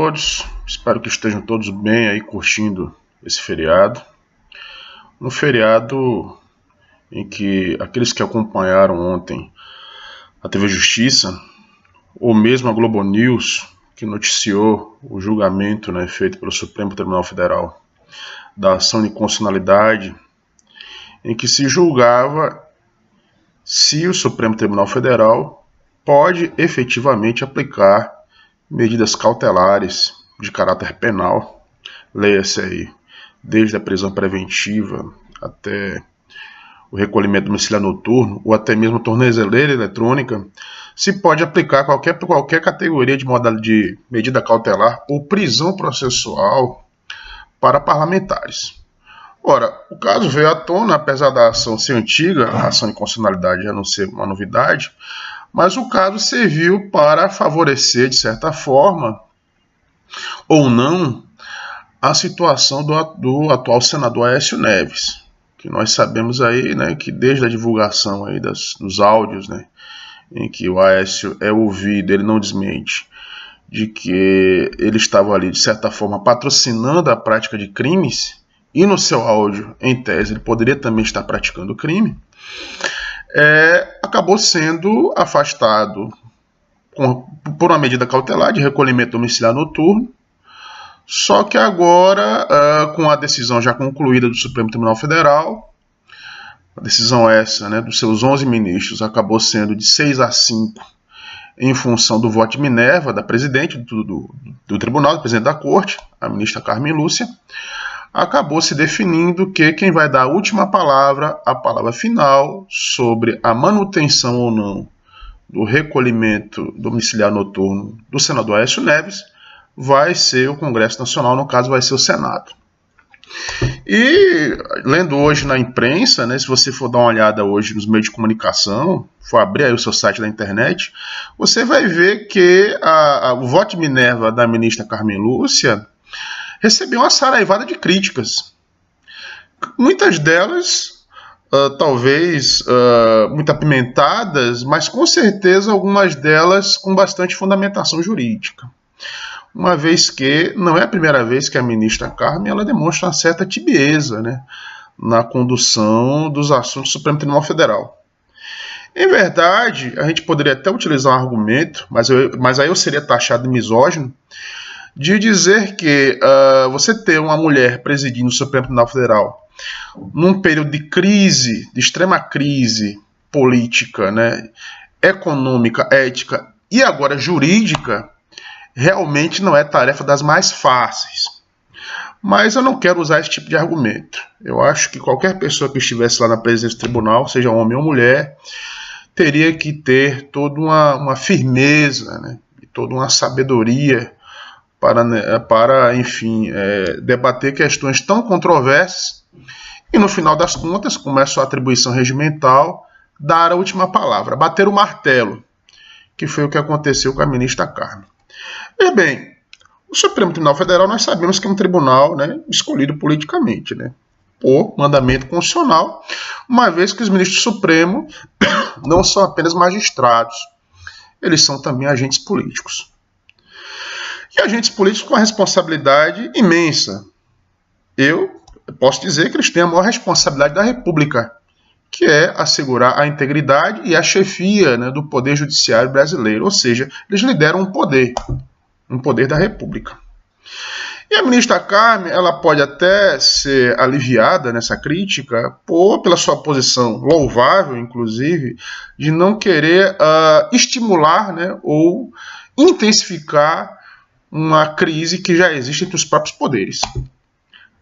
todos, espero que estejam todos bem aí curtindo esse feriado. Um feriado em que aqueles que acompanharam ontem a TV Justiça, ou mesmo a Globo News, que noticiou o julgamento, né, feito pelo Supremo Tribunal Federal da ação de inconstitucionalidade, em que se julgava se o Supremo Tribunal Federal pode efetivamente aplicar medidas cautelares de caráter penal, leia-se aí, desde a prisão preventiva até o recolhimento domiciliar noturno, ou até mesmo tornozeleira eletrônica, se pode aplicar qualquer categoria de medida cautelar ou prisão processual para parlamentares. Ora, o caso veio à tona, apesar da ação ser antiga, a ação de inconstitucionalidade já não ser uma novidade, mas o caso serviu para favorecer, de certa forma, ou não, a situação do atual senador Aécio Neves, que nós sabemos aí, né, que desde a divulgação aí dos áudios, né, em que o Aécio é ouvido, ele não desmente, de que ele estava ali, de certa forma, patrocinando a prática de crimes, e no seu áudio, em tese, ele poderia também estar praticando crime, acabou sendo afastado por uma medida cautelar de recolhimento domiciliar noturno. Só que agora, com a decisão já concluída do Supremo Tribunal Federal, a decisão essa, né, dos seus 11 ministros, acabou sendo de 6-5 em função do voto de Minerva, da presidente do tribunal, do presidente da corte, a ministra Carmen Lúcia, acabou se definindo que quem vai dar a última palavra, a palavra final, sobre a manutenção ou não do recolhimento domiciliar noturno do senador Aécio Neves, vai ser o Congresso Nacional, no caso vai ser o Senado. E lendo hoje na imprensa, né, se você for dar uma olhada hoje nos meios de comunicação, for abrir aí o seu site da internet, você vai ver que o voto de Minerva da ministra Carmen Lúcia recebeu uma saraivada de críticas. Muitas delas, talvez muito apimentadas, mas com certeza algumas delas com bastante fundamentação jurídica. Uma vez que não é a primeira vez que a ministra Carmen ela demonstra uma certa tibieza, né, na condução dos assuntos do Supremo Tribunal Federal. Em verdade, a gente poderia até utilizar um argumento, mas aí eu seria taxado de misógino, de dizer que você ter uma mulher presidindo o Supremo Tribunal Federal num período de crise, de extrema crise política, né, econômica, ética e agora jurídica, realmente não é tarefa das mais fáceis. Mas eu não quero usar esse tipo de argumento. Eu acho que qualquer pessoa que estivesse lá na presidência do tribunal, seja homem ou mulher, teria que ter toda uma firmeza, né, e toda uma sabedoria para enfim, debater questões tão controversas e, no final das contas, como é sua atribuição regimental, dar a última palavra, bater o martelo, que foi o que aconteceu com a ministra Carmen. Veja bem, o Supremo Tribunal Federal nós sabemos que é um tribunal, né, escolhido politicamente, né, por mandamento constitucional, uma vez que os ministros do Supremo não são apenas magistrados, eles são também agentes políticos. E agentes políticos com uma responsabilidade imensa. Eu posso dizer que eles têm a maior responsabilidade da República, que é assegurar a integridade e a chefia, né, do Poder Judiciário brasileiro, ou seja, eles lideram um poder da República. E a ministra Carmen, ela pode até ser aliviada nessa crítica pela sua posição louvável, inclusive, de não querer estimular, né, ou intensificar uma crise que já existe entre os próprios poderes.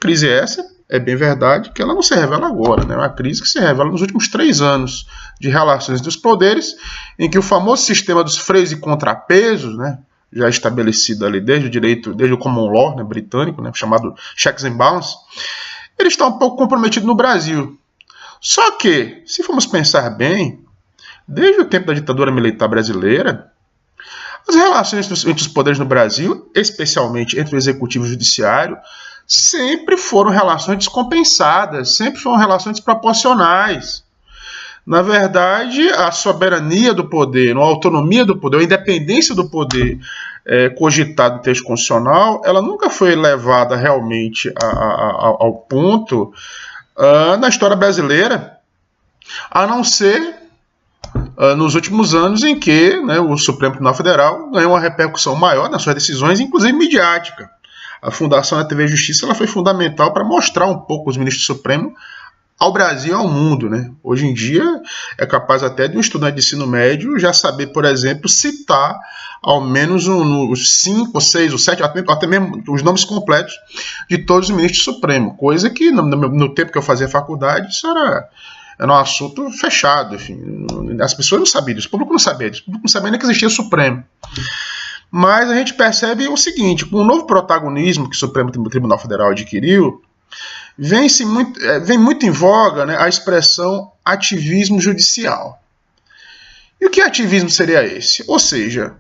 Crise essa, é bem verdade, que ela não se revela agora, né? É uma crise que se revela nos últimos 3 anos de relações dos poderes, em que o famoso sistema dos freios e contrapesos, né, já estabelecido ali desde o common law, né, britânico, né, chamado checks and balances, ele está um pouco comprometido no Brasil. Só que, se formos pensar bem, desde o tempo da ditadura militar brasileira, as relações entre os poderes no Brasil, especialmente entre o executivo e o judiciário, sempre foram relações descompensadas, sempre foram relações desproporcionais. Na verdade, a soberania do poder, a autonomia do poder, a independência do poder cogitada no texto constitucional, ela nunca foi levada realmente ao ponto na história brasileira, a não ser nos últimos anos em que, né, o Supremo Tribunal Federal ganhou uma repercussão maior nas suas decisões, inclusive midiática. A fundação da TV Justiça ela foi fundamental para mostrar um pouco os ministros do Supremo ao Brasil e ao mundo, né? Hoje em dia é capaz até de um estudante de ensino médio já saber, por exemplo, citar ao menos os 5, 6, ou 7, até mesmo os nomes completos de todos os ministros do Supremo, coisa que no tempo que eu fazia faculdade isso era um assunto fechado, enfim, as pessoas não sabiam disso, o público não sabia disso, o público não sabia nem que existia o Supremo. Mas a gente percebe o seguinte, com o novo protagonismo que o Supremo Tribunal Federal adquiriu, vem muito em voga, né, a expressão ativismo judicial. E o que ativismo seria esse? Ou seja,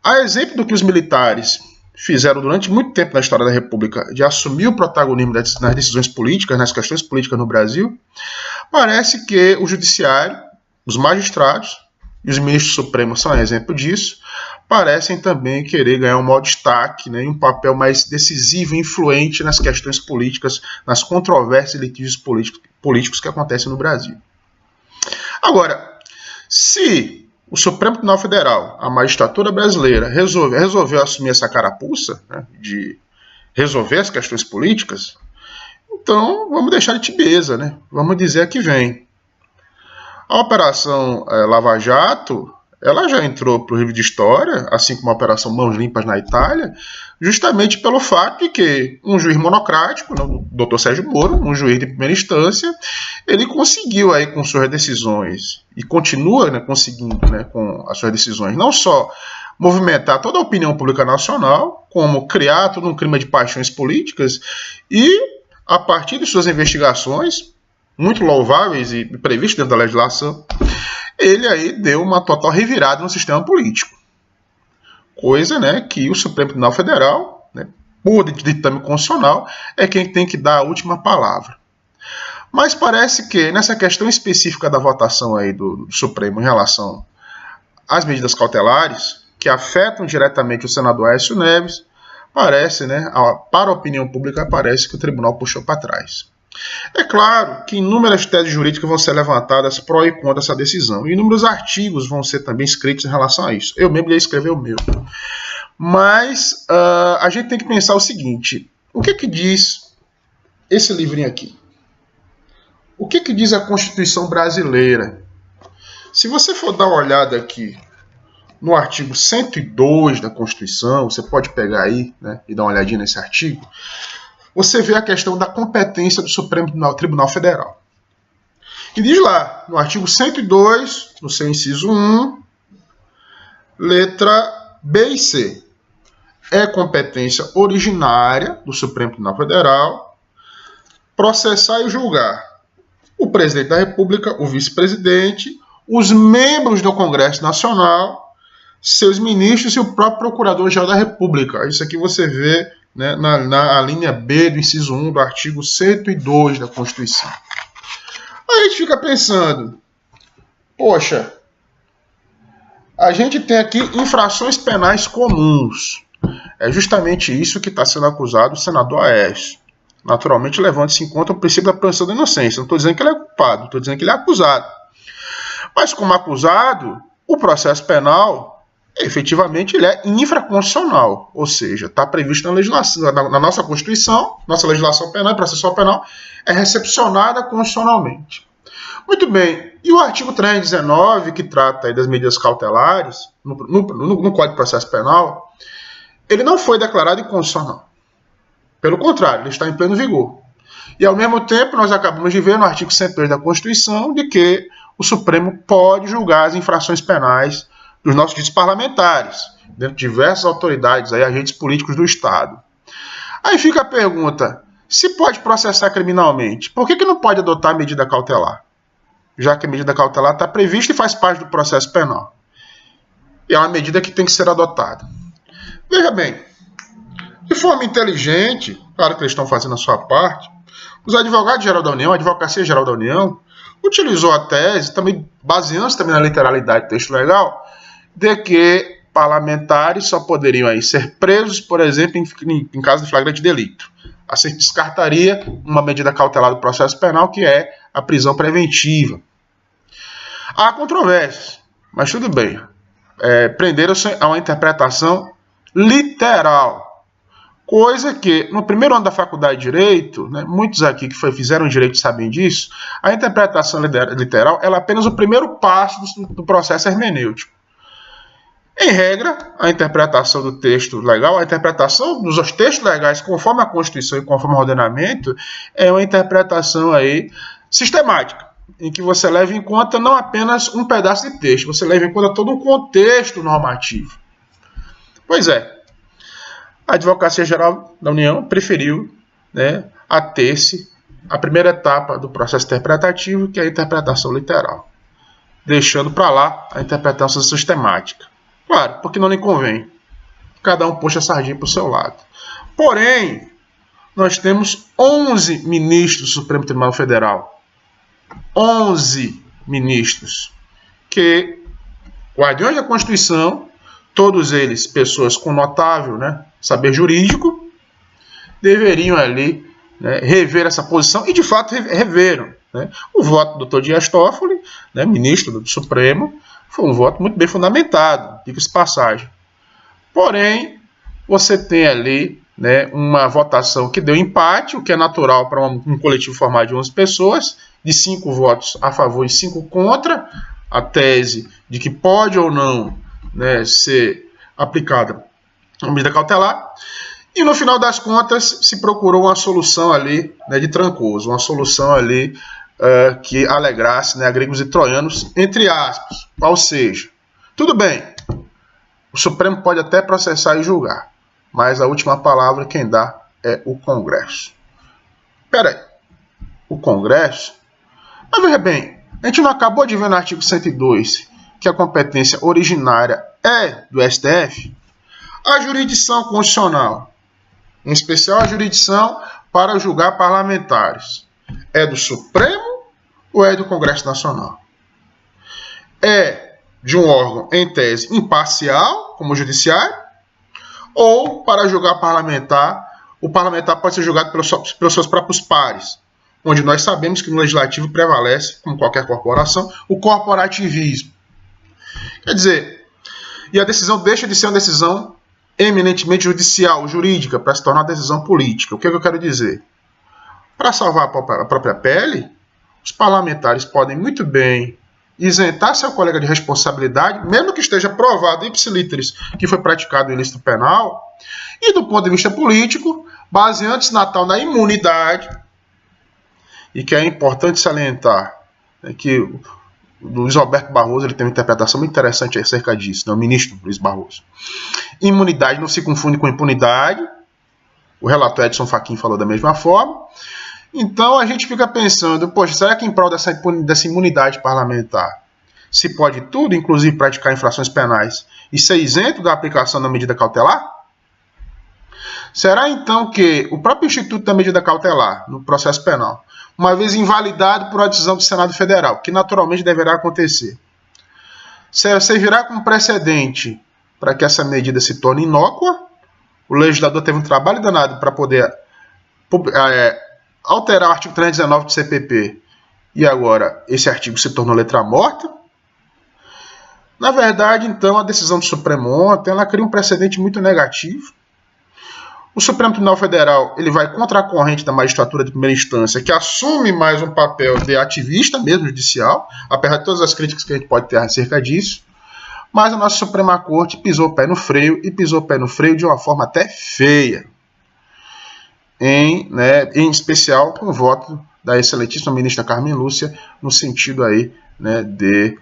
a exemplo do que os militares fizeram durante muito tempo na história da República, de assumir o protagonismo nas decisões políticas, nas questões políticas no Brasil, parece que o judiciário, os magistrados e os ministros supremos são exemplo disso, parecem também querer ganhar um maior destaque, né, e um papel mais decisivo e influente nas questões políticas, nas controvérsias e litígios políticos que acontecem no Brasil. Agora, se o Supremo Tribunal Federal, a magistratura brasileira, resolveu assumir essa carapuça, né, de resolver as questões políticas, então vamos deixar de tibieza, né? Vamos dizer a que vem. A Operação Lava Jato, ela já entrou para o livro de história, assim como a Operação Mãos Limpas na Itália, justamente pelo fato de que um juiz monocrático, o Dr. Sérgio Moro, um juiz de primeira instância, ele conseguiu aí com suas decisões, e continua, né, conseguindo, né, com as suas decisões, não só movimentar toda a opinião pública nacional, como criar todo um clima de paixões políticas, e a partir de suas investigações, muito louváveis e previstas dentro da legislação, ele aí deu uma total revirada no sistema político. Coisa, né, que o Supremo Tribunal Federal, né, por ditame constitucional, é quem tem que dar a última palavra. Mas parece que nessa questão específica da votação aí do Supremo em relação às medidas cautelares, que afetam diretamente o senador Aécio Neves, parece, né, para a opinião pública, parece que o tribunal puxou para trás. É claro que inúmeras teses jurídicas vão ser levantadas pró e contra essa decisão. E inúmeros artigos vão ser também escritos em relação a isso. Eu mesmo ia escrever o meu. Mas a gente tem que pensar o seguinte. O que diz esse livrinho aqui? O que diz a Constituição brasileira? Se você for dar uma olhada aqui no artigo 102 da Constituição, você pode pegar aí, né, e dar uma olhadinha nesse artigo, você vê a questão da competência do Supremo Tribunal Federal. E diz lá, no artigo 102, no seu inciso 1, letra B e C. É competência originária do Supremo Tribunal Federal processar e julgar o presidente da República, o vice-presidente, os membros do Congresso Nacional, seus ministros e o próprio Procurador-Geral da República. Isso aqui você vê, né, na linha B do inciso 1 do artigo 102 da Constituição. Aí a gente fica pensando, poxa, a gente tem aqui infrações penais comuns. É justamente isso que está sendo acusado o senador Aécio. Naturalmente, levando-se em conta o princípio da presunção da inocência. Não estou dizendo que ele é culpado, estou dizendo que ele é acusado. Mas como acusado, o processo penal efetivamente ele é infraconstitucional, ou seja, está previsto na legislação, na nossa Constituição, nossa legislação penal e processual penal é recepcionada constitucionalmente. Muito bem, e o artigo 319, que trata aí das medidas cautelares, no Código de Processo Penal, ele não foi declarado inconstitucional. Pelo contrário, ele está em pleno vigor. E ao mesmo tempo, nós acabamos de ver no artigo 102 da Constituição de que o Supremo pode julgar as infrações penais dos nossos direitos parlamentares, dentro de diversas autoridades, aí, agentes políticos do Estado. Aí fica a pergunta, se pode processar criminalmente, por que não pode adotar a medida cautelar? Já que a medida cautelar está prevista e faz parte do processo penal. E é uma medida que tem que ser adotada. Veja bem, de forma inteligente, claro que eles estão fazendo a sua parte, os advogados-geral da União, a Advocacia-Geral da União, utilizou a tese, também baseando-se também na literalidade do texto legal, de que parlamentares só poderiam aí ser presos, por exemplo, em caso de flagrante delito. Assim descartaria uma medida cautelar do processo penal, que é a prisão preventiva. Há controvérsias, mas tudo bem. Prenderam-se a uma interpretação literal, coisa que, no primeiro ano da faculdade de Direito, né, muitos aqui que fizeram Direito sabem disso, a interpretação literal ela é apenas o primeiro passo do processo hermenêutico. Em regra, a interpretação do texto legal, a interpretação dos textos legais conforme a Constituição e conforme o ordenamento, é uma interpretação aí sistemática, em que você leva em conta não apenas um pedaço de texto, você leva em conta todo um contexto normativo. Pois é, a Advocacia Geral da União preferiu, né, ater-se à primeira etapa do processo interpretativo, que é a interpretação literal, deixando para lá a interpretação sistemática. Claro, porque não lhe convém. Cada um puxa a sardinha para o seu lado. Porém, nós temos 11 ministros do Supremo Tribunal Federal. 11 ministros que, guardiões da Constituição, todos eles pessoas com notável, né, saber jurídico, deveriam ali, né, rever essa posição, e de fato reveram. Né? O voto do Dr. Dias Toffoli, né, ministro do Supremo, foi um voto muito bem fundamentado, diga-se passagem. Porém, você tem ali, né, uma votação que deu empate, o que é natural para um coletivo formado de 11 pessoas, de 5 votos a favor e 5 contra, a tese de que pode ou não, né, ser aplicada uma medida cautelar. E no final das contas, se procurou uma solução ali, né, de Trancoso, uma solução ali que alegrasse, né, gregos e troianos, entre aspas. Ou seja, tudo bem, o Supremo pode até processar e julgar, mas a última palavra quem dá é o Congresso. Peraí, o Congresso? Mas veja bem, a gente não acabou de ver no artigo 102 que a competência originária é do STF? A jurisdição constitucional, em especial a jurisdição para julgar parlamentares, é do Supremo ou é do Congresso Nacional? É de um órgão, em tese, imparcial, como o Judiciário, ou para julgar parlamentar, o parlamentar pode ser julgado pelos seus próprios pares, onde nós sabemos que no Legislativo prevalece, como qualquer corporação, o corporativismo. Quer dizer, e a decisão deixa de ser uma decisão eminentemente judicial, jurídica, para se tornar uma decisão política. O que eu quero dizer? Para salvar a própria pele, os parlamentares podem muito bem isentar seu colega de responsabilidade, mesmo que esteja provado ipsi literis que foi praticado o ilícito penal, e do ponto de vista político, baseando-se na tal da imunidade, e que é importante salientar, né, que o Luiz Roberto Barroso ele tem uma interpretação muito interessante acerca disso, né, o ministro Luiz Barroso. Imunidade não se confunde com impunidade, o relator Edson Fachin falou da mesma forma. Então a gente fica pensando, poxa, será que em prol dessa imunidade parlamentar se pode tudo, inclusive praticar infrações penais, e ser isento da aplicação da medida cautelar? Será então que o próprio Instituto da Medida Cautelar, no processo penal, uma vez invalidado por uma decisão do Senado Federal, que naturalmente deverá acontecer, servirá como precedente para que essa medida se torne inócua? O legislador teve um trabalho danado para poder alterar o artigo 319 do CPP e agora esse artigo se tornou letra morta? Na verdade, então, a decisão do Supremo ontem ela cria um precedente muito negativo. O Supremo Tribunal Federal ele vai contra a corrente da magistratura de primeira instância, que assume mais um papel de ativista mesmo judicial, apesar de todas as críticas que a gente pode ter acerca disso. Mas a nossa Suprema Corte pisou o pé no freio, e pisou o pé no freio de uma forma até feia. Em especial com o voto da excelentíssima ministra Carmen Lúcia, no sentido aí, né, de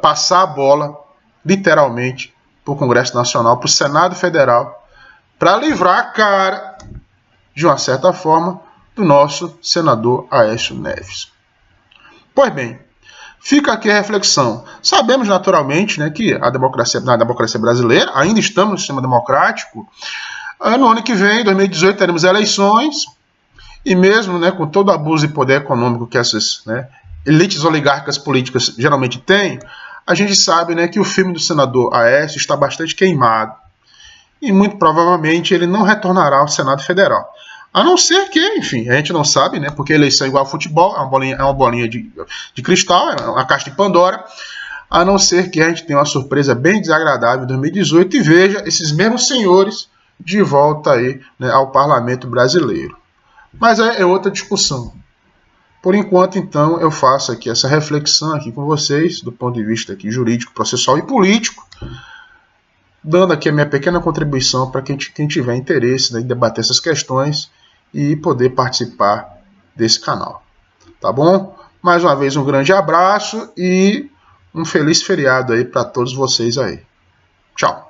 passar a bola, literalmente, para o Congresso Nacional, para o Senado Federal, para livrar a cara, de uma certa forma, do nosso senador Aécio Neves. Pois bem, fica aqui a reflexão. Sabemos naturalmente, né, que na democracia brasileira, ainda estamos no sistema democrático. No ano que vem, 2018, teremos eleições, e mesmo, né, com todo o abuso de poder econômico que essas, né, elites oligárquicas políticas geralmente têm, a gente sabe, né, que o filme do senador Aécio está bastante queimado e muito provavelmente ele não retornará ao Senado Federal. A não ser que, enfim, a gente não sabe, né, porque eleição é igual ao futebol, é uma bolinha de cristal, é uma caixa de Pandora, a não ser que a gente tenha uma surpresa bem desagradável em 2018 e veja esses mesmos senhores de volta aí, né, ao parlamento brasileiro. Mas é outra discussão. Por enquanto, então, eu faço aqui essa reflexão aqui com vocês, do ponto de vista aqui jurídico, processual e político, dando aqui a minha pequena contribuição para quem tiver interesse, né, em debater essas questões e poder participar desse canal. Tá bom? Mais uma vez, um grande abraço e um feliz feriado aí para todos vocês aí. Tchau!